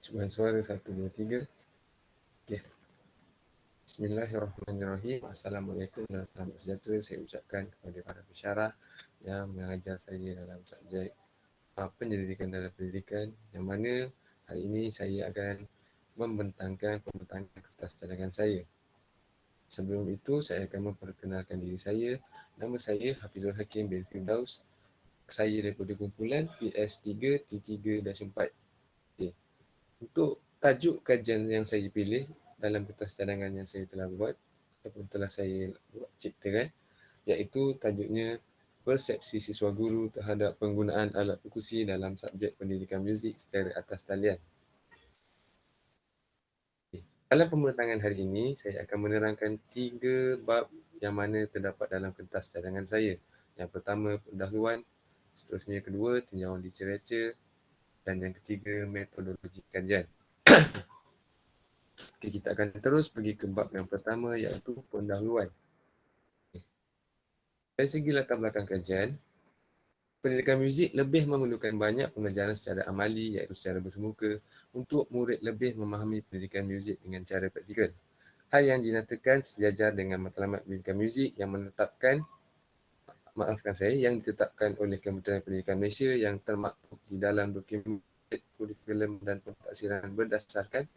Cuban suara 1, 2, 3. Okay. Bismillahirrahmanirrahim. Assalamualaikum warahmatullahi wabarakatuh. Saya ucapkan kepada para pensyarah yang mengajar saya dalam subjek penyelidikan dalam pendidikan, yang mana hari ini saya akan membentangkan pembentangan kertas cadangan saya. Sebelum itu, saya akan memperkenalkan diri saya. Nama saya Hafizul Hakim bin Firdaus. Saya daripada kumpulan PS3T3-4. Okay. Untuk tajuk kajian yang saya pilih dalam kertas cadangan yang saya telah buat ataupun telah saya ciptakan, iaitu tajuknya Persepsi Siswa Guru Terhadap Penggunaan Alat Perkusi dalam Subjek Pendidikan Muzik secara atas talian. Dalam pembentangan hari ini, saya akan menerangkan 3 bab yang mana terdapat dalam kertas cadangan saya. Yang pertama, pendahuluan. Seterusnya kedua, tinjauan literatur. Dan yang ketiga, metodologi kajian. Okay, kita akan terus pergi ke bab yang pertama, iaitu pendahuluan. Dari segi latar belakang kajian, pendidikan muzik lebih memerlukan banyak pengajaran secara amali, iaitu secara bersemuka, untuk murid lebih memahami pendidikan muzik dengan cara praktikal. Hal yang dinyatakan sejajar dengan matlamat pendidikan muzik yang ditetapkan oleh Kementerian Pendidikan Malaysia yang termaktub di dalam dokumen kurikulum dan pentaksiran berdasarkan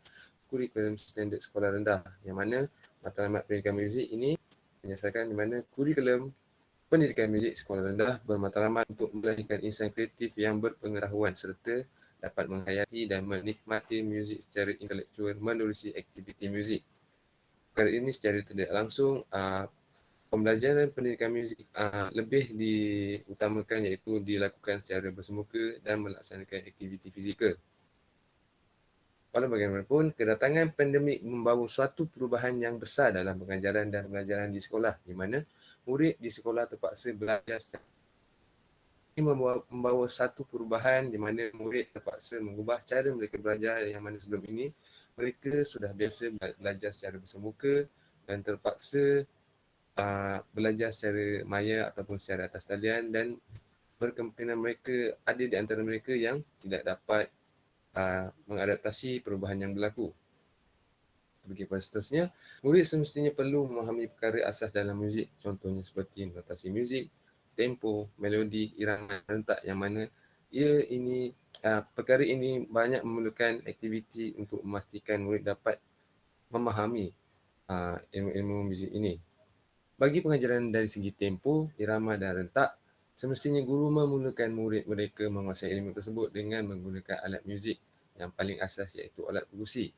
kurikulum standard sekolah rendah, yang mana matlamat pendidikan muzik ini menyelesaikan di mana kurikulum pendidikan muzik sekolah rendah bermatlamat untuk melahirkan insan kreatif yang berpengetahuan serta dapat menghayati dan menikmati muzik secara intelektual menerusi aktiviti muzik. Perkara ini secara tidak langsung pembelajaran pendidikan muzik lebih diutamakan, iaitu dilakukan secara bersemuka dan melaksanakan aktiviti fizikal. Walau bagaimanapun, kedatangan pandemik membawa suatu perubahan yang besar dalam pengajaran dan pelajaran di sekolah, di mana murid di sekolah terpaksa belajar ini membawa satu perubahan di mana murid terpaksa mengubah cara mereka belajar, yang mana sebelum ini mereka sudah biasa belajar secara bersemuka dan terpaksa belajar secara maya ataupun secara atas talian, dan berkemungkinan mereka ada di antara mereka yang tidak dapat mengadaptasi perubahan yang berlaku. Begitu seterusnya, murid semestinya perlu memahami perkara asas dalam muzik, contohnya seperti notasi muzik, tempo, melodi, irama, rentak, yang mana perkara ini banyak memerlukan aktiviti untuk memastikan murid dapat memahami ilmu-ilmu muzik ini. Bagi pengajaran dari segi tempo, irama dan rentak, semestinya guru memulakan murid mereka menguasai ilmu tersebut dengan menggunakan alat muzik yang paling asas, iaitu alat perkusi.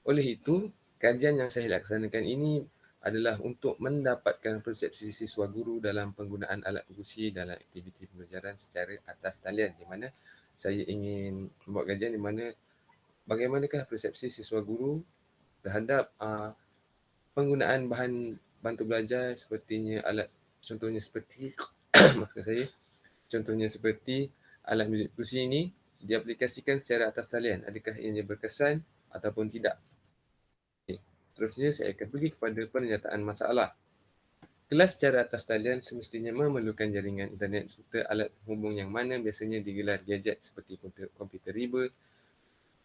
Oleh itu, kajian yang saya laksanakan ini adalah untuk mendapatkan persepsi siswa guru dalam penggunaan alat perkusi dalam aktiviti pembelajaran secara atas talian, di mana saya ingin membuat kajian di mana bagaimanakah persepsi siswa guru terhadap penggunaan bahan bantu belajar sepertinya contohnya seperti alat muzik perkusi ini diaplikasikan secara atas talian. Adakah ianya berkesan ataupun tidak? Okay. Seterusnya saya akan pergi kepada pernyataan masalah. Kelas secara atas talian semestinya memerlukan jaringan internet serta alat penghubung yang mana biasanya digelar gadget seperti komputer riba,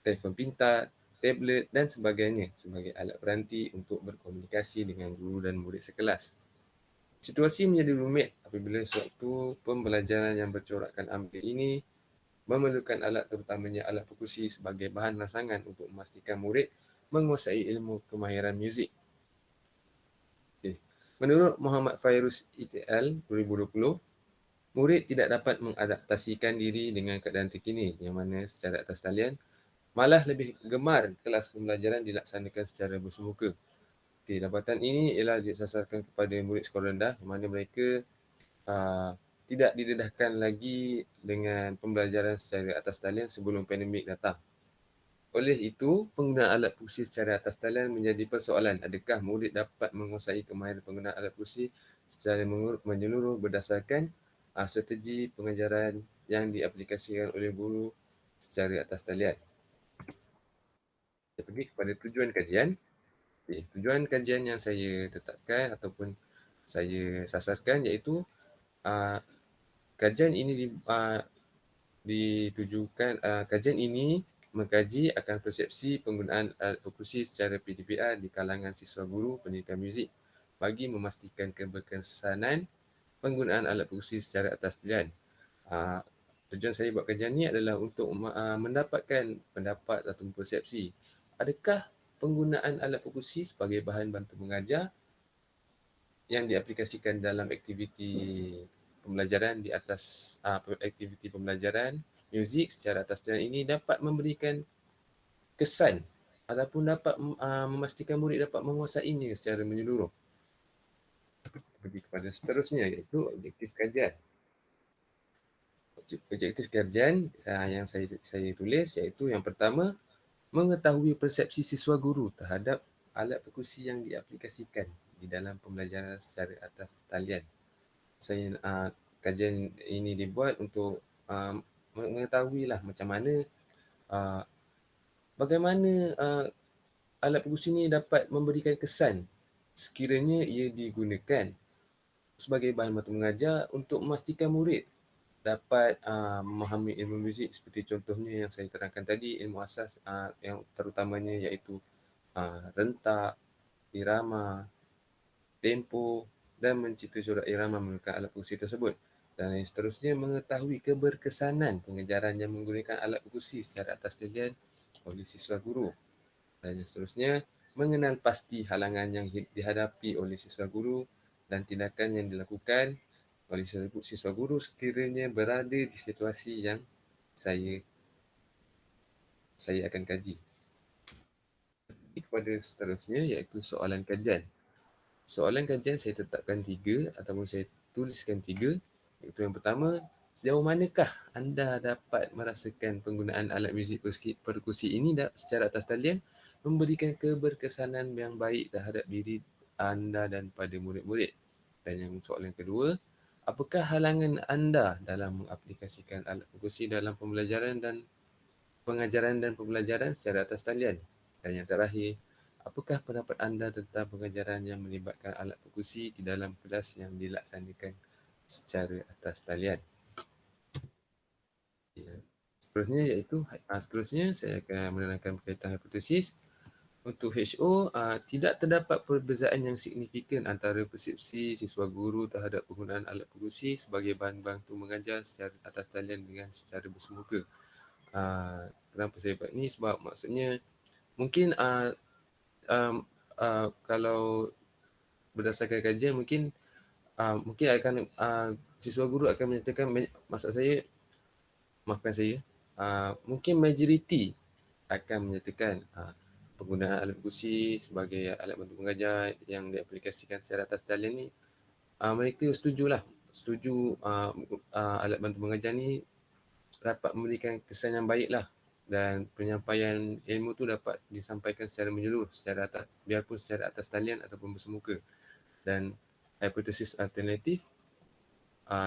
telefon pintar, tablet dan sebagainya sebagai alat peranti untuk berkomunikasi dengan guru dan murid sekelas. Situasi menjadi rumit apabila suatu pembelajaran yang bercorakkan ambil ini memerlukan alat, terutamanya alat perkusi, sebagai bahan rangsangan untuk memastikan murid menguasai ilmu kemahiran muzik. Okay. Menurut Muhammad Fairuz ETL 2020, murid tidak dapat mengadaptasikan diri dengan keadaan terkini, yang mana secara atas talian malah lebih gemar kelas pembelajaran dilaksanakan secara bersemuka. Okay, dapatan ini ialah disasarkan kepada murid sekolah rendah, di mana mereka tidak didedahkan lagi dengan pembelajaran secara atas talian sebelum pandemik datang. Oleh itu, penggunaan alat perkusi secara atas talian menjadi persoalan. Adakah murid dapat menguasai kemahiran penggunaan alat perkusi secara menyeluruh berdasarkan strategi pengajaran yang diaplikasikan oleh guru secara atas talian? Saya pergi kepada tujuan kajian. Okay. Tujuan kajian yang saya tetapkan ataupun saya sasarkan iaitu kajian ini ditujukan, kajian ini mengkaji akan persepsi penggunaan alat perkusi secara PDPR di kalangan siswa guru pendidikan muzik bagi memastikan keberkesanan penggunaan alat perkusi secara atas talian. Tujuan saya buat kajian ni adalah untuk mendapatkan pendapat atau persepsi. Adakah penggunaan alat perkusi sebagai bahan bantu mengajar yang diaplikasikan dalam aktiviti pembelajaran di atas aktiviti pembelajaran muzik secara atas talian ini dapat memberikan kesan ataupun dapat memastikan murid dapat menguasainya secara menyeluruh. Pergi kepada seterusnya iaitu objektif kajian. Objektif kajian yang saya tulis iaitu yang pertama, mengetahui persepsi siswa guru terhadap alat perkusi yang diaplikasikan di dalam pembelajaran secara atas talian. Kajian ini dibuat untuk mengetahuilah macam mana bagaimana alat perkusi ini dapat memberikan kesan sekiranya ia digunakan sebagai bahan bantu mengajar untuk memastikan murid dapat memahami ilmu muzik seperti contohnya yang saya terangkan tadi, ilmu asas yang terutamanya iaitu rentak, irama, tempo dan mencipta corak irama menggunakan alat perkusi tersebut. Dan yang seterusnya, mengetahui keberkesanan pengajaran yang menggunakan alat perkusi secara atas talian oleh siswa guru. Dan yang seterusnya, mengenal pasti halangan yang dihadapi oleh siswa guru dan tindakan yang dilakukan oleh siswa guru sekiranya berada di situasi yang saya akan kaji. Kepada seterusnya iaitu soalan kajian. Soalan kajian saya tetapkan 3 ataupun saya tuliskan 3. Iaitu yang pertama, sejauh manakah anda dapat merasakan penggunaan alat muzik perkusi ini secara atas talian memberikan keberkesanan yang baik terhadap diri anda dan pada murid-murid. Dan yang soalan kedua, apakah halangan anda dalam mengaplikasikan alat perkusi dalam pembelajaran dan pengajaran dan pembelajaran secara atas talian? Dan yang terakhir, apakah pendapat anda tentang pengajaran yang melibatkan alat perkusi di dalam kelas yang dilaksanakan secara atas talian? Seterusnya saya akan menerangkan berkaitan hipotesis. Untuk HO, tidak terdapat perbezaan yang signifikan antara persepsi siswa guru terhadap penggunaan alat perkusi sebagai bahan bantu mengajar secara atas talian dengan secara bersemuka. Kenapa saya buat ni? Sebab maksudnya mungkin kalau berdasarkan kajian mungkin akan siswa guru akan menyatakan, mungkin majoriti akan menyatakan penggunaan alat perkusi sebagai alat bantu mengajar yang diaplikasikan secara atas talian ni, mereka setuju alat bantu mengajar ni dapat memberikan kesan yang baik lah, dan penyampaian ilmu tu dapat disampaikan secara menyeluruh biarpun secara atas talian ataupun bersemuka. Dan hipotesis alternatif,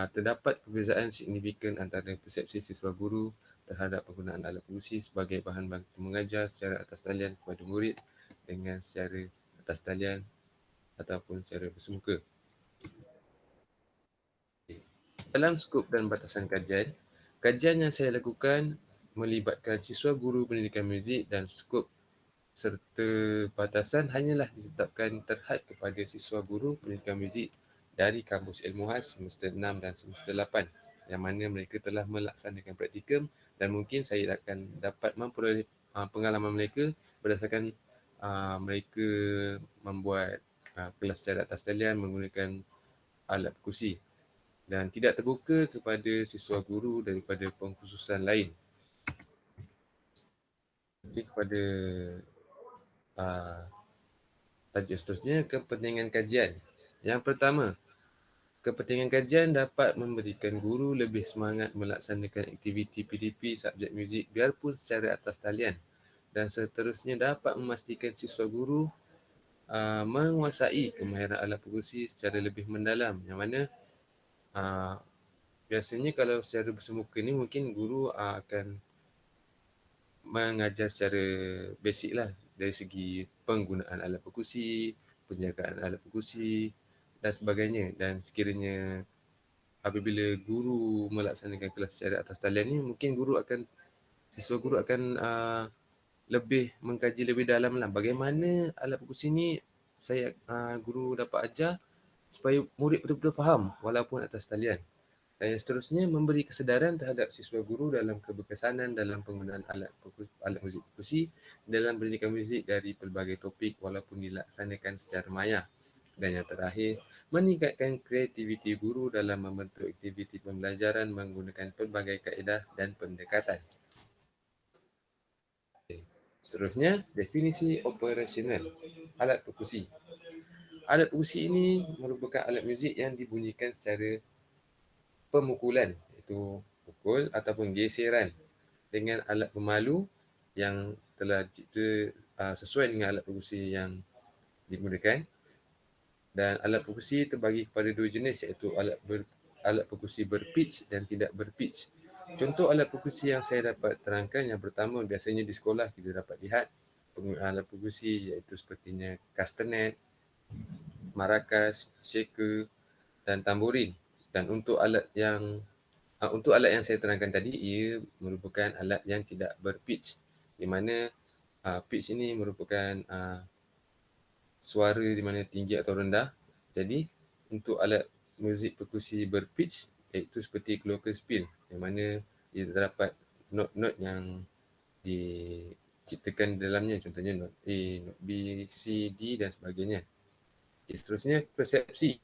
terdapat perbezaan signifikan antara persepsi siswa guru terhadap penggunaan alat perkusi sebagai bahan bantu mengajar secara atas talian kepada murid dengan secara atas talian ataupun secara bersemuka. Dalam skop dan batasan kajian yang saya lakukan melibatkan siswa guru pendidikan muzik, dan skop serta batasan hanyalah ditetapkan terhad kepada siswa guru pendidikan muzik dari kampus ilmuwan semester 6 dan semester 8, yang mana mereka telah melaksanakan praktikum, dan mungkin saya akan dapat memperoleh pengalaman mereka berdasarkan mereka membuat kelas secara atas talian menggunakan alat perkusi, dan tidak terbuka kepada siswa guru daripada pengkhususan lain. Jadi kepada tajuk seterusnya, kepentingan kajian. Yang pertama, kepentingan kajian dapat memberikan guru lebih semangat melaksanakan aktiviti PDP subjek muzik biarpun secara atas talian, dan seterusnya dapat memastikan siswa guru menguasai kemahiran alat perkusi secara lebih mendalam, yang mana biasanya kalau secara bersemuka ni mungkin guru akan mengajar secara basic lah dari segi penggunaan alat perkusi, penjagaan alat perkusi dan sebagainya. Dan sekiranya apabila guru melaksanakan kelas secara atas talian ni, mungkin guru akan siswa guru akan lebih mengkaji lebih dalam lah bagaimana alat perkusi ni saya guru dapat ajar supaya murid betul-betul faham walaupun atas talian. Dan yang seterusnya memberi kesedaran terhadap siswa guru dalam keberkesanan dalam penggunaan alat muzik perkusi dalam pendidikan muzik dari pelbagai topik walaupun dilaksanakan secara maya. Dan yang terakhir, meningkatkan kreativiti guru dalam membentuk aktiviti pembelajaran menggunakan pelbagai kaedah dan pendekatan. Seterusnya, definisi operasional alat perkusi. Alat perkusi ini merupakan alat muzik yang dibunyikan secara pemukulan, iaitu pukul ataupun geseran dengan alat pemalu yang telah dicipta sesuai dengan alat perkusi yang digunakan. Dan alat perkusi terbagi kepada dua jenis, iaitu alat perkusi berpitch dan tidak berpitch. Contoh alat perkusi yang saya dapat terangkan, yang pertama biasanya di sekolah kita dapat lihat penggunaan alat perkusi iaitu sepertinya castanet, maracas, shaker dan tamborin. Dan untuk alat yang saya terangkan tadi, ia merupakan alat yang tidak berpitch, di mana pitch ini merupakan suara di mana tinggi atau rendah. Jadi untuk alat muzik perkusi berpitch iaitu seperti glockenspiel, yang mana ia terdapat not-not yang diciptakan dalamnya, contohnya not A, not B, C, D dan sebagainya. Seterusnya persepsi.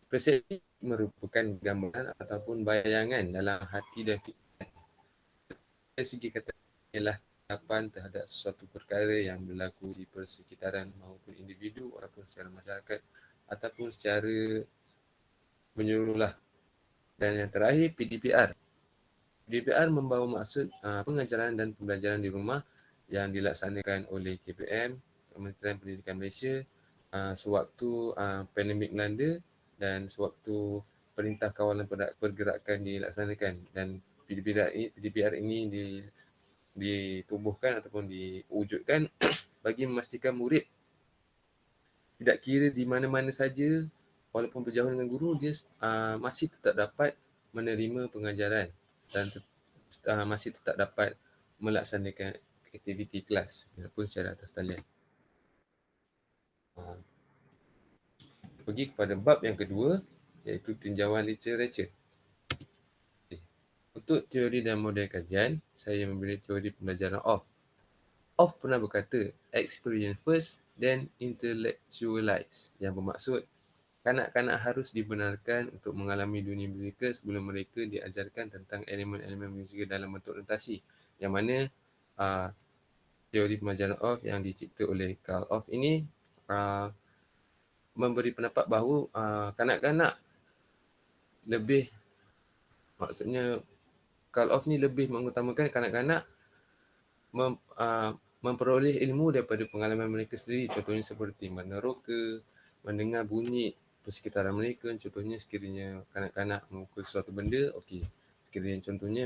Persepsi merupakan gambaran ataupun bayangan dalam hati dan fikiran. Dari segi kata ialah tanggapan terhadap sesuatu perkara yang berlaku di persekitaran maupun individu ataupun secara masyarakat ataupun secara menyeluruhlah. Dan yang terakhir, PDPR. PDPR membawa maksud pengajaran dan pembelajaran di rumah yang dilaksanakan oleh KPM, Kementerian Pendidikan Malaysia, sewaktu pandemik melanda dan sewaktu Perintah Kawalan Pergerakan dilaksanakan. Dan PDPR ini ditubuhkan ataupun diwujudkan bagi memastikan murid tidak kira di mana-mana saja walaupun berjauh dengan guru, dia masih tetap dapat menerima pengajaran dan masih tetap dapat melaksanakan aktiviti kelas walaupun secara atas talian. Pergi kepada bab yang kedua, iaitu tinjauan literatur. Untuk teori dan model kajian, saya memberi teori pembelajaran Off. Off pernah berkata, experience first, then intellectualize, yang bermaksud kanak-kanak harus dibenarkan untuk mengalami dunia musikal sebelum mereka diajarkan tentang elemen-elemen musikal dalam bentuk notasi. Yang mana teori pembelajaran Off yang dicipta oleh Karl Off ini memberi pendapat bahawa kanak-kanak lebih, maksudnya Karl Off ni lebih mengutamakan kanak-kanak memperoleh ilmu daripada pengalaman mereka sendiri. Contohnya seperti meneroka, mendengar bunyi persekitaran mereka. Contohnya sekiranya kanak-kanak memukul sesuatu benda, okey. Sekiranya contohnya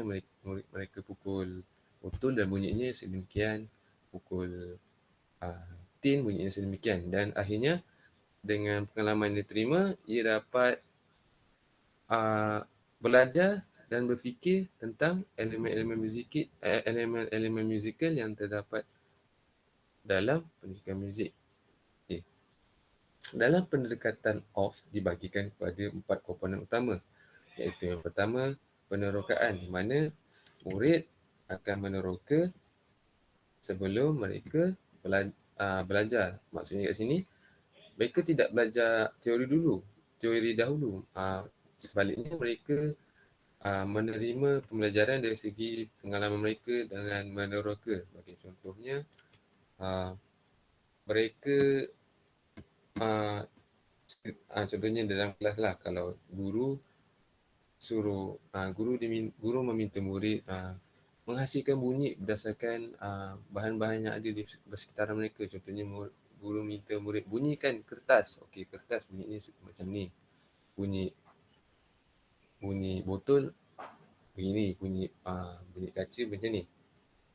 mereka pukul botol dan bunyinya sedemikian, pukul tin bunyinya sedemikian. Dan akhirnya dengan pengalaman yang diterima, ia dapat belajar dan berfikir tentang elemen-elemen musikal yang terdapat dalam pendidikan muzik. Okay. Dalam pendekatan Off dibagikan kepada 4 komponen utama, iaitu yang pertama penerokaan, di mana murid akan meneroka sebelum mereka belajar. Maksudnya kat sini, mereka tidak belajar teori dahulu. Sebaliknya mereka menerima pembelajaran dari segi pengalaman mereka dengan meneroka. Bagi contohnya, mereka contohnya dalam kelas lah, kalau guru suruh guru meminta murid menghasilkan bunyi berdasarkan bahan-bahan yang ada di persekitaran mereka. Contohnya guru minta murid bunyikan kertas. Okey, kertas bunyinya macam ni. Bunyi botol begini, bunyi kaca macam ni.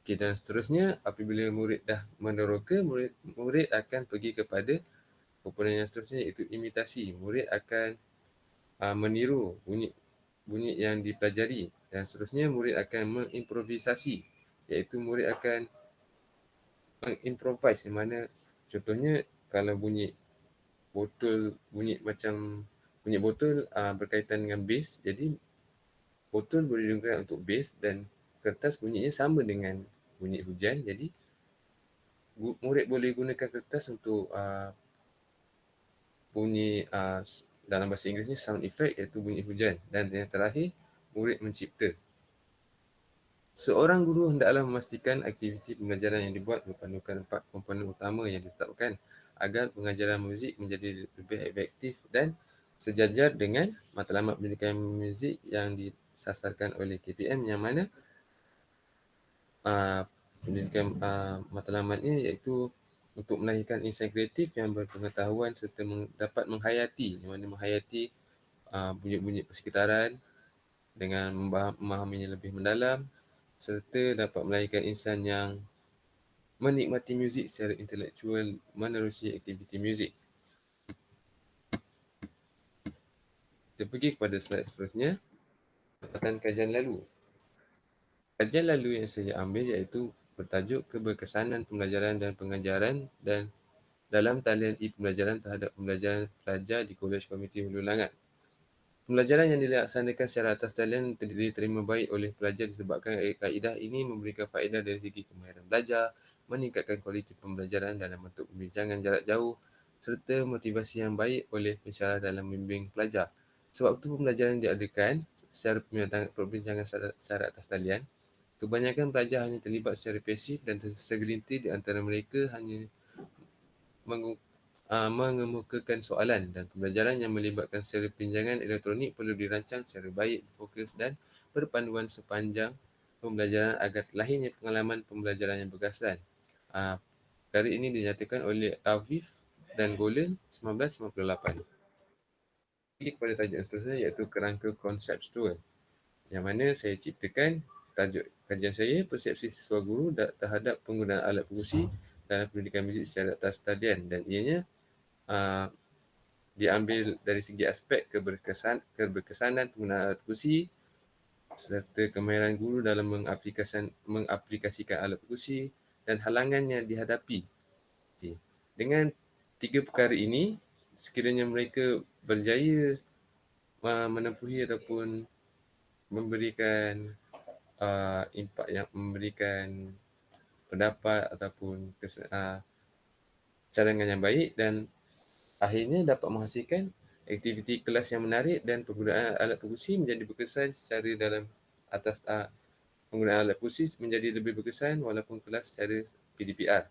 Okey, dan seterusnya apabila murid dah meneroka, murid akan pergi kepada komponen yang seterusnya, iaitu imitasi. Murid akan meniru bunyi yang dipelajari, dan seterusnya murid akan mengimprovisasi. iaitu murid akan mengimprovise, yang mana contohnya kalau bunyi botol berkaitan dengan bass, jadi botol boleh digunakan untuk bass dan kertas bunyinya sama dengan bunyi hujan, jadi murid boleh gunakan kertas untuk bunyi dalam bahasa Inggerisnya sound effect, iaitu bunyi hujan. Dan yang terakhir, murid mencipta. Seorang guru hendaklah memastikan aktiviti pembelajaran yang dibuat berpandukan 4 komponen utama yang ditetapkan agar pengajaran muzik menjadi lebih efektif dan sejajar dengan matlamat pendidikan muzik yang disasarkan oleh KPM, yang mana pendidikan matlamatnya iaitu untuk melahirkan insan kreatif yang berpengetahuan serta dapat menghayati, yang mana menghayati bunyi-bunyi persekitaran dengan memahaminya lebih mendalam, serta dapat melahirkan insan yang menikmati muzik secara intelektual menerusi aktiviti muzik. Kita pergi kepada slide seterusnya, dapatan kajian lalu. Kajian lalu yang saya ambil iaitu bertajuk keberkesanan pembelajaran dan pengajaran dan dalam talian pembelajaran terhadap pembelajaran pelajar di Kolej Komuniti Hulu Langat. Pembelajaran yang dilaksanakan secara atas talian diterima baik oleh pelajar disebabkan kaedah ini memberikan faedah dari segi kemahiran belajar, meningkatkan kualiti pembelajaran dalam bentuk perbincangan jarak jauh serta motivasi yang baik oleh pensyarah dalam membimbing pelajar. Sewaktu pembelajaran diadakan secara perbincangan secara atas talian, kebanyakan pelajar hanya terlibat secara pasif dan segelintir di antara mereka hanya mengemukakan soalan, dan pembelajaran yang melibatkan secara pinjangan elektronik perlu dirancang secara baik, fokus dan berpanduan sepanjang pembelajaran agar terlahirnya pengalaman pembelajaran yang berkesan. Perkara ini dinyatakan oleh Avif dan Golan 1998. Pergi kepada tajuk seterusnya iaitu kerangka konseptual, yang mana saya ciptakan tajuk kajian saya, persepsi siswa guru terhadap penggunaan alat pengusi dalam pendidikan muzik secara atas talian, dan ianya diambil dari segi aspek keberkesanan penggunaan alat pengusi serta kemahiran guru dalam mengaplikasikan alat pengusi dan halangan yang dihadapi. Okay. Dengan 3 perkara ini, sekiranya mereka berjaya menempuhi ataupun memberikan impak yang memberikan pendapat ataupun cadangan yang baik, dan akhirnya dapat menghasilkan aktiviti kelas yang menarik dan penggunaan alat pengusi menjadi berkesan secara dalam atas penggunaan alat pengusi menjadi lebih berkesan walaupun kelas secara PDPR.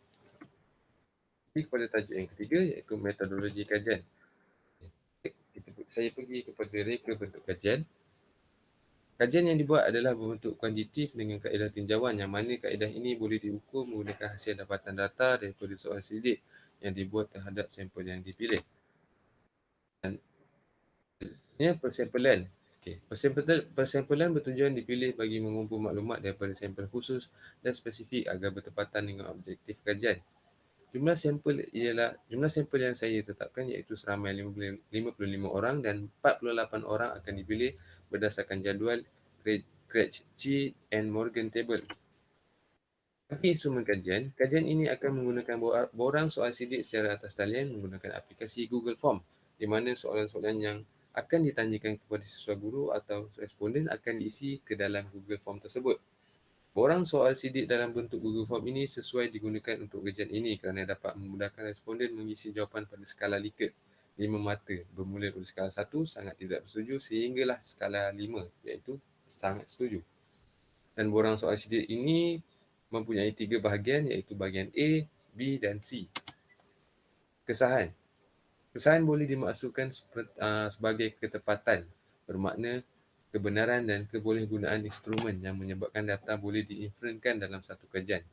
Kepada tajuk yang ketiga iaitu metodologi kajian. Saya pergi kepada reka bentuk kajian. Kajian yang dibuat adalah berbentuk kuantitatif dengan kaedah tinjauan, yang mana kaedah ini boleh diukur menggunakan hasil dapatan data daripada soal sidik yang dibuat terhadap sampel yang dipilih. Dan ini persampulan. Okay. Persampulan bertujuan dipilih bagi mengumpul maklumat daripada sampel khusus dan spesifik agar bertepatan dengan objektif kajian. Jumlah sampel yang saya tetapkan iaitu seramai 55 orang dan 48 orang akan dipilih berdasarkan jadual Krejci and Morgan Table. Bagi instrumen kajian ini akan menggunakan borang soal sidik secara atas talian menggunakan aplikasi Google Form, di mana soalan-soalan yang akan ditanyakan kepada siswa guru atau responden akan diisi ke dalam Google Form tersebut. Borang soal sidik dalam bentuk Google Form ini sesuai digunakan untuk kajian ini kerana dapat memudahkan responden mengisi jawapan pada skala Likert 5 mata, bermula dari skala 1 sangat tidak bersetuju sehinggalah skala 5 iaitu sangat setuju. Dan borang soal sidik ini mempunyai 3 bahagian iaitu bahagian A, B dan C. Kesahan. Kesahan boleh dimaksudkan sebagai ketepatan, bermakna kebenaran dan kebolehgunaan instrumen yang menyebabkan data boleh diinferenkan dalam satu kajian.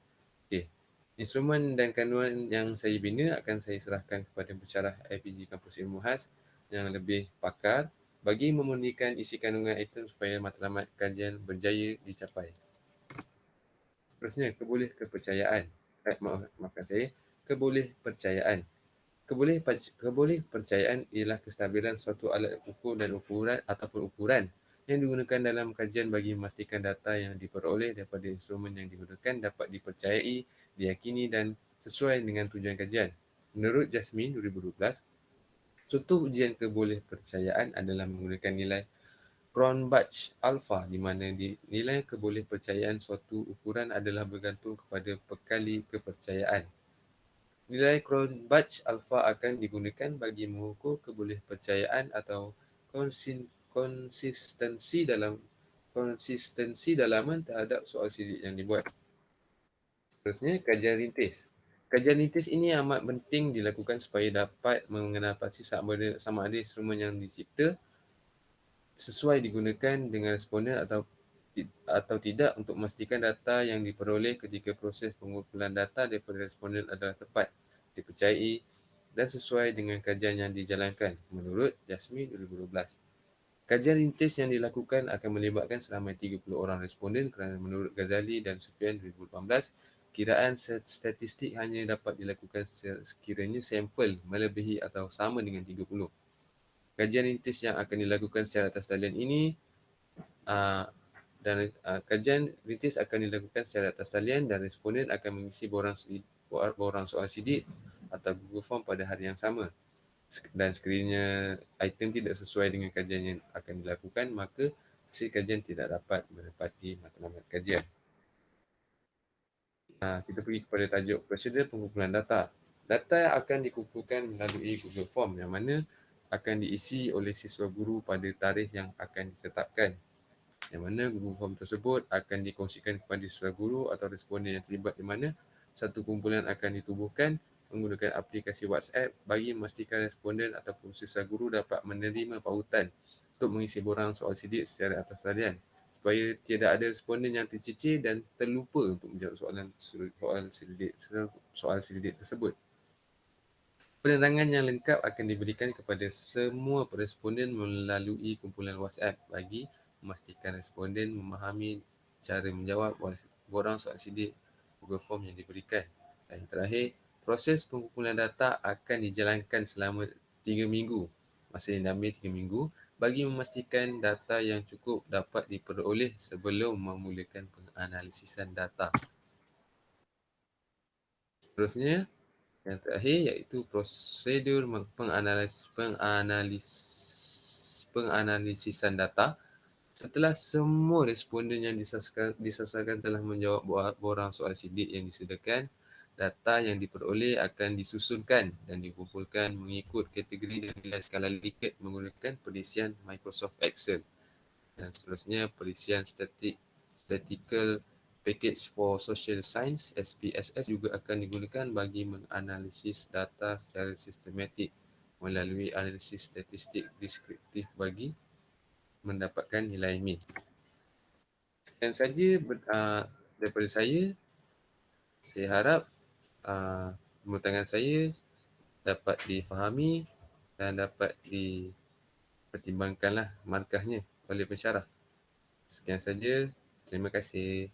Okay. Instrumen dan kandungan yang saya bina akan saya serahkan kepada pensyarah IPG Kampus Ilmu Khas yang lebih pakar bagi memurnikan isi kandungan item supaya matlamat kajian berjaya dicapai. Seterusnya, kepercayaan. Maafkan saya, kebolehpercayaan. Kebolehpercayaan ialah kestabilan suatu alat ukur dan ukuran ataupun ukuran yang digunakan dalam kajian bagi memastikan data yang diperoleh daripada instrumen yang digunakan dapat dipercayai, diyakini dan sesuai dengan tujuan kajian. Menurut Jasmine 2012, contoh ujian kebolehpercayaan adalah menggunakan nilai Cronbach alpha di mana nilai kebolehpercayaan suatu ukuran adalah bergantung kepada pekali kepercayaan. Nilai Cronbach alpha akan digunakan bagi mengukur kebolehpercayaan atau konsistensi dalaman terhadap soal sidik yang dibuat. Seterusnya, kajian rintis. Kajian rintis ini amat penting dilakukan supaya dapat mengenal pasti sama ada instrumen yang dicipta sesuai digunakan dengan responden atau tidak untuk memastikan data yang diperoleh ketika proses pengumpulan data daripada responden adalah tepat, dipercayai dan sesuai dengan kajian yang dijalankan menurut Jasmine 2012. Kajian rintis yang dilakukan akan melibatkan selama 30 orang responden kerana menurut Ghazali dan Sufyan 2018, kiraan statistik hanya dapat dilakukan sekiranya sampel melebihi atau sama dengan 30. Kajian rintis yang akan dilakukan secara atas talian ini kajian rintis akan dilakukan secara atas talian dan responden akan mengisi borang soal sidik atau Google Form pada hari yang sama. Dan sekiranya item tidak sesuai dengan kajian yang akan dilakukan, maka hasil kajian tidak dapat menepati matlamat kajian. Kita pergi kepada tajuk prosedur pengumpulan data. Data akan dikumpulkan melalui Google Form yang mana akan diisi oleh siswa guru pada tarikh yang akan ditetapkan. Yang mana Google Form tersebut akan dikongsikan kepada siswa guru atau responden yang terlibat di mana satu kumpulan akan ditubuhkan menggunakan aplikasi WhatsApp bagi memastikan responden ataupun siswa guru dapat menerima pautan untuk mengisi borang soal sidik secara atas talian supaya tiada ada responden yang tercicir dan terlupa untuk menjawab soal sidik tersebut. Penerangan yang lengkap akan diberikan kepada semua responden melalui kumpulan WhatsApp bagi memastikan responden memahami cara menjawab borang soal sidik Google Form yang diberikan. Dan yang terakhir, proses pengumpulan data akan dijalankan selama 3 minggu. Masa yang diambil 3 minggu bagi memastikan data yang cukup dapat diperoleh sebelum memulakan penganalisisan data. Seterusnya, yang terakhir iaitu prosedur penganalisisan data. Setelah semua responden yang disasarkan telah menjawab borang soal sidik yang disediakan, data yang diperoleh akan disusunkan dan dikumpulkan mengikut kategori dan nilai skala Likert menggunakan perisian Microsoft Excel. Dan seterusnya, perisian Statistical Package for Social Science (SPSS) juga akan digunakan bagi menganalisis data secara sistematik melalui analisis statistik deskriptif bagi mendapatkan nilai min. Sekian saja daripada saya. Saya harap pemutangan saya dapat difahami dan dapat dipertimbangkanlah markahnya oleh pensyarah. Sekian saja. Terima kasih.